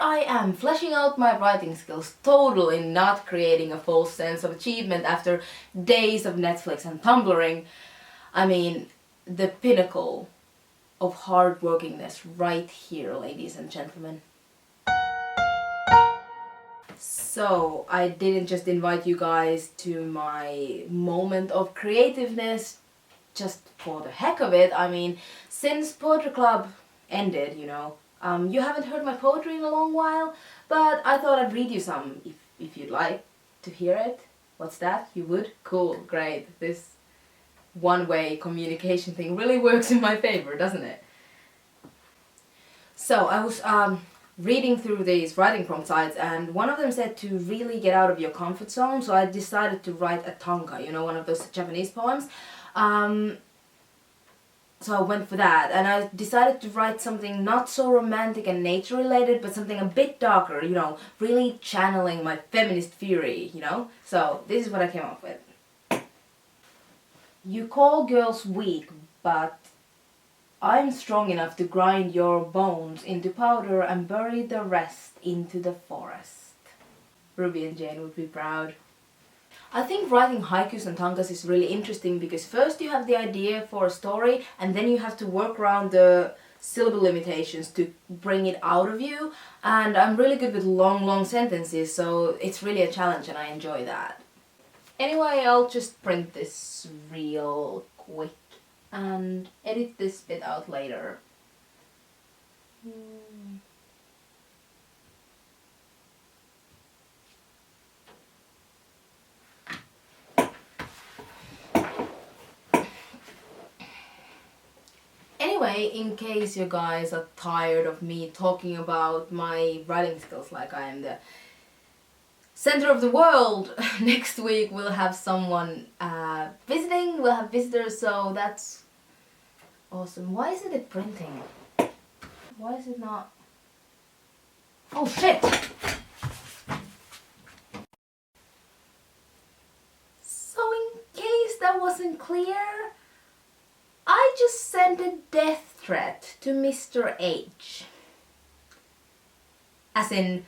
I am, fleshing out my writing skills, totally not creating a false sense of achievement after days of Netflix and Tumblring. I mean, the pinnacle of hard-workingness right here, ladies and gentlemen. So, I didn't just invite you guys to my moment of creativeness just for the heck of it. I mean, since Poetry Club ended, you know, you haven't heard my poetry in a long while, but I thought I'd read you some if you'd like to hear it. What's that? You would? Cool, great. This one-way communication thing really works in my favor, doesn't it? So, I was reading through these writing prompt sites, and one of them said to really get out of your comfort zone, so I decided to write a tanka, you know, one of those Japanese poems. So I went for that, and I decided to write something not so romantic and nature related, but something a bit darker, you know, really channeling my feminist fury, you know? So this is what I came up with. You call girls weak, but I'm strong enough to grind your bones into powder and bury the rest into the forest. Ruby and Jane would be proud. I think writing haikus and tankas is really interesting because first you have the idea for a story and then you have to work around the syllable limitations to bring it out of you, and I'm really good with long sentences, so it's really a challenge and I enjoy that. Anyway, I'll just print this real quick and edit this bit out later. Anyway, in case you guys are tired of me talking about my writing skills like I am the center of the world, next week we'll have someone visiting, we'll have visitors, so that's awesome. Why isn't it printing? Why is it not? Oh shit! So in case that wasn't clear, I just sent a death threat to Mr. H. As in,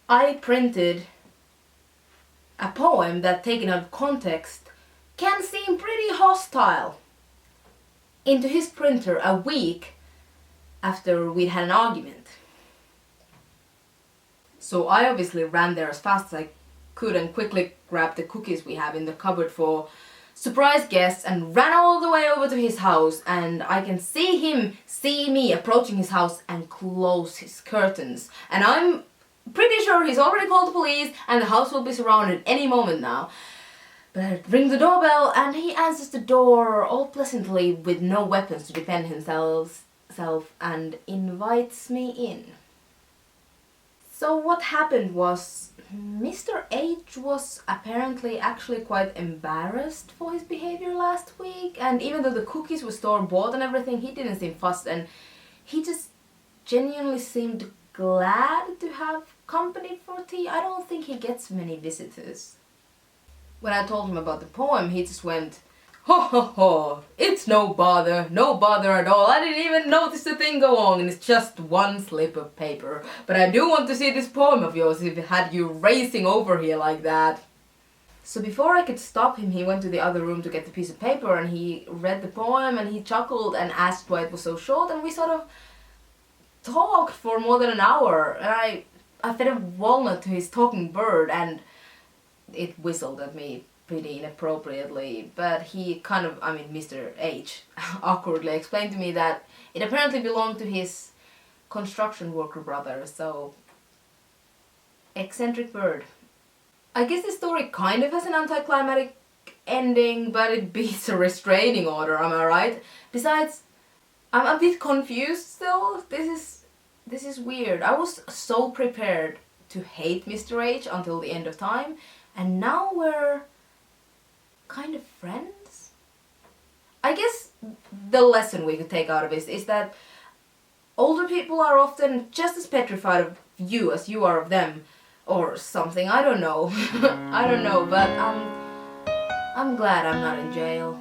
I printed a poem that, taken out of context, can seem pretty hostile into his printer a week after we'd had an argument. So I obviously ran there as fast as I could and quickly grabbed the cookies we have in the cupboard for surprise guests and ran all the way over to his house, and I can see him see me approaching his house and close his curtains. And I'm pretty sure he's already called the police and the house will be surrounded any moment now. But I ring the doorbell and he answers the door all pleasantly with no weapons to defend himself and invites me in. So what happened was Mr. H was apparently actually quite embarrassed for his behavior last week, and even though the cookies were store-bought and everything, he didn't seem fussed, and he just genuinely seemed glad to have company for tea. I don't think he gets many visitors. When I told him about the poem, he just went, "Ho ho ho, it's no bother at all. I didn't even notice the thing go on, and it's just one slip of paper. But I do want to see this poem of yours if it had you racing over here like that." So before I could stop him, he went to the other room to get the piece of paper, and he read the poem and he chuckled and asked why it was so short, and we sort of talked for more than an hour, and I fed a walnut to his talking bird and it whistled at me pretty inappropriately, but he kind of, Mr. H, awkwardly explained to me that it apparently belonged to his construction worker brother, so eccentric bird. I guess the story kind of has an anticlimactic ending, but it beats a restraining order, am I right? Besides, I'm a bit confused still. This is weird. I was so prepared to hate Mr. H until the end of time, and now we're kind of friends? I guess the lesson we could take out of this is that older people are often just as petrified of you as you are of them, or something. I don't know. I don't know, but I'm glad I'm not in jail.